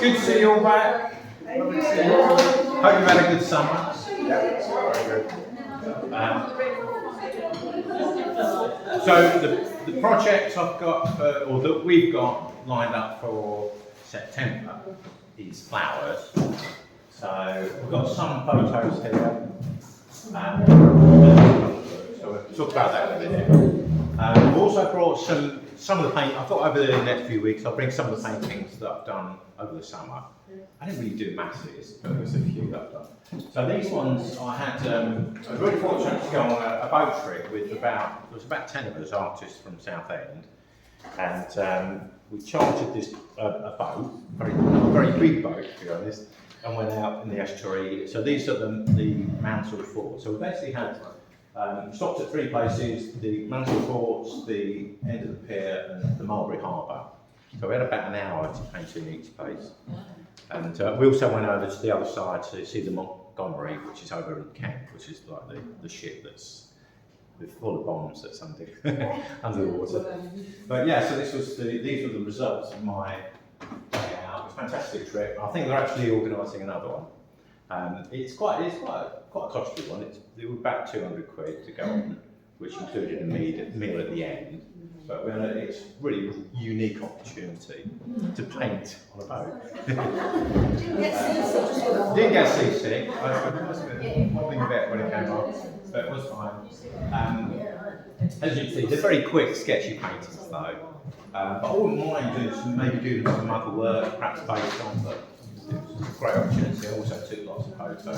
Good to see you all back. Lovely to see you all. Hope you've had a good summer. So the projects I've got, or that we've got lined up for September is flowers. So we've got some photos here. So we'll talk about that in a minute. We've also brought some of the paint. I thought over the next few weeks I'll bring some of the paintings that I've done over the summer. I didn't really do masses, but there's a few that I've done. So these ones I was really fortunate to go on a boat trip with there was about 10 of us artists from Southend, and we chartered this a boat, a very big boat to be honest, and went out in the estuary. So these are the Mansell forts. So we basically had stopped at 3 places: the Mansell forts, the end of the pier, and the Mulberry Harbour. So we had about an hour to paint in each place. And we also went over to the other side to see the Montgomery, which is over in Kent, which is like the ship that's full of bombs that's under the water. But yeah, so these were the results of my day out. It was a fantastic trip. I think they're actually organising another one. It's quite a costly one. It was about 200 quid to go on, which included a meal at the end. But it's really a unique opportunity to paint on a boat. Didn't get seasick. I must have been wobbling a bit when it came off, but it was fine. As you can see, they're very quick, sketchy paintings though. But I wouldn't mind maybe doing some other work, perhaps based on them. It was a great opportunity. I also took lots of photos. So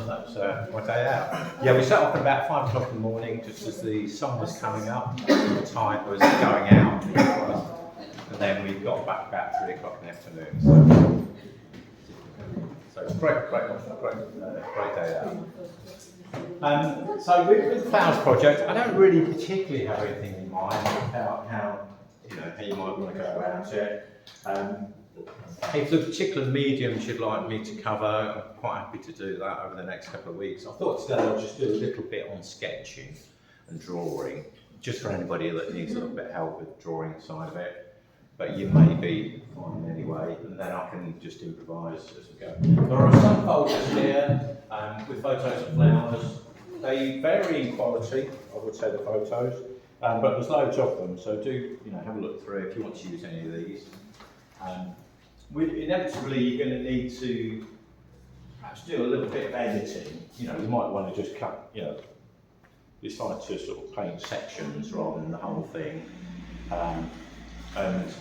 that was my day out. Yeah, we set off at about 5 o'clock in the morning, just as the sun was coming up, the tide was going out. And then we got back about 3 o'clock in the afternoon. So great day out. So with the flowers project, I don't really particularly have anything in mind about how you might want to go about it. If there's particular mediums you'd like me to cover, I'm quite happy to do that over the next couple of weeks. I thought today I'll just do a little bit on sketching and drawing, just for anybody that needs a little bit of help with the drawing side of it. But you may be fine anyway, and then I can just improvise as we go. There are some folders here with photos of flowers. They vary in quality, I would say, the photos, but there's loads of them, so do have a look through if you want to use any of these. Inevitably, you're going to need to perhaps do a little bit of editing. You might want to just cut, decide to sort of paint sections rather than the whole thing, and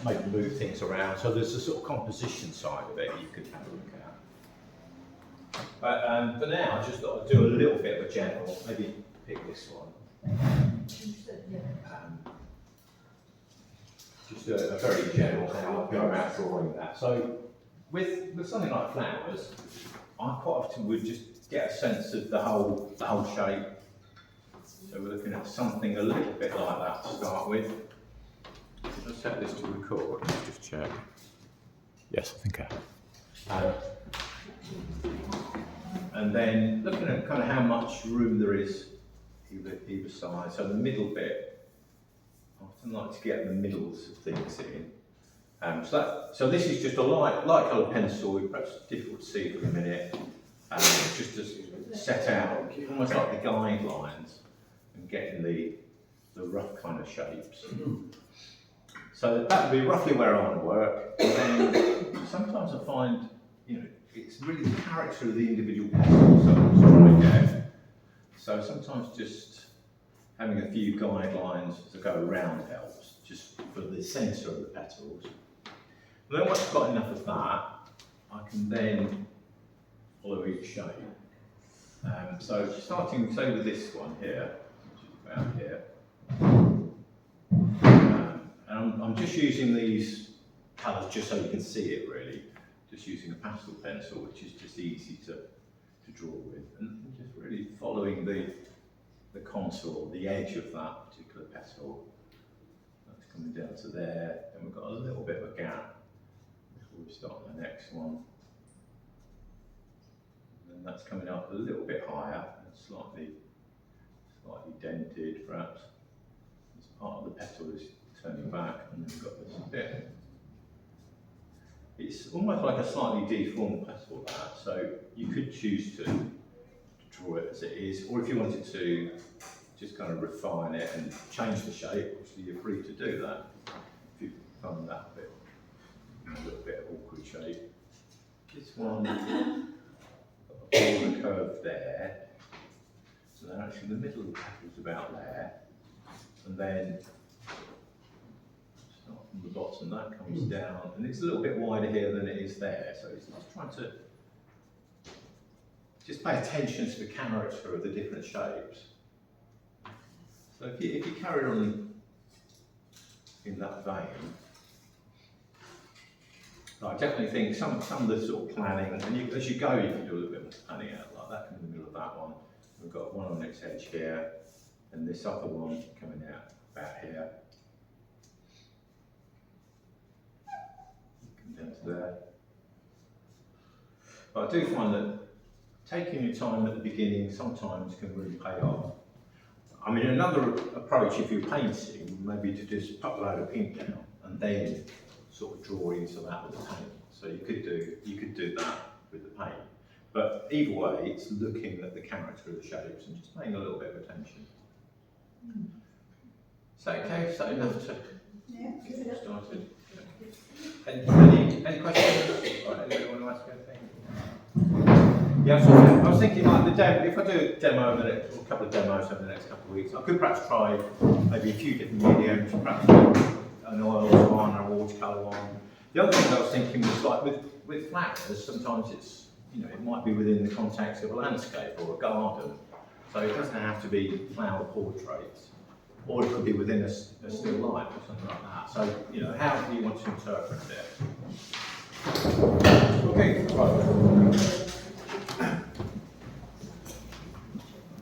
maybe move things around. So there's a sort of composition side of it you could have a look at. But for now, I just thought I'd do a little bit of a general, maybe pick this one. Just a very general thing, I'll go around drawing that. So with something like flowers, I quite often would just get a sense of the whole shape. So we're looking at something a little bit like that to start with. I'll just set this to record, let's just check. Yes, I think I have. And then looking at kind of how much room there is either side. So the middle bit, I often like to get the middles of things in. So this is just a light coloured pencil, perhaps difficult to see for a minute, just to set out almost like the guidelines and getting the rough kind of shapes. So that would be roughly where I want to work. And then sometimes I find, it's really the character of the individual petals that I'm trying to get. So sometimes just having a few guidelines to go around helps, just for the centre of the petals. And then once I've got enough of that, I can then follow each shape. So starting, say, with this one here, which is about here. And I'm just using these colours just so you can see it really. Just using a pastel pencil, which is just easy to draw with. And just really following the contour, the edge of that particular petal. That's coming down to there, and we've got a little bit of a gap before we start the next one. And that's coming up a little bit higher and slightly dented perhaps. This part of the petal is turning back, and then we've got this bit it's almost like a slightly deformed petal that, so you could choose to draw it as it is, or if you wanted to just kind of refine it and change the shape, obviously you're free to do that. If you find that bit, a little bit awkward shape. This one, got the curve there, so then actually the middle of the petal's about there, and then start from the bottom, that comes down, and it's a little bit wider here than it is there, so it's just trying to just pay attention to the character of the different shapes. So if you carry on in that vein, I definitely think some of the sort of planning, and as you go, you can do a little bit more planning out like that in the middle of that one. We've got one on its edge here, and this other one coming out about here. Come down to there. But I do find that taking your time at the beginning sometimes can really pay off. I mean, another approach if you're painting, maybe to just put a load of paint down and then sort of draw into that with the paint. So you could do that with the paint. But either way, it's looking at the character of the shapes and just paying a little bit of attention. Is that okay? Is that enough to get started? Any questions? Anybody want to ask anything? Yeah, so I was thinking like the demo, if I do a demo over the next, or a couple of demos over the next couple of weeks, I could perhaps try maybe a few different mediums, perhaps an oil one or a watercolour one. The other thing I was thinking was like with flowers, sometimes it's, you know, it might be within the context of a landscape or a garden. So it doesn't have to be flower portraits. Or it could be within a still life or something like that. So, you know, how do you want to interpret it? Okay, right.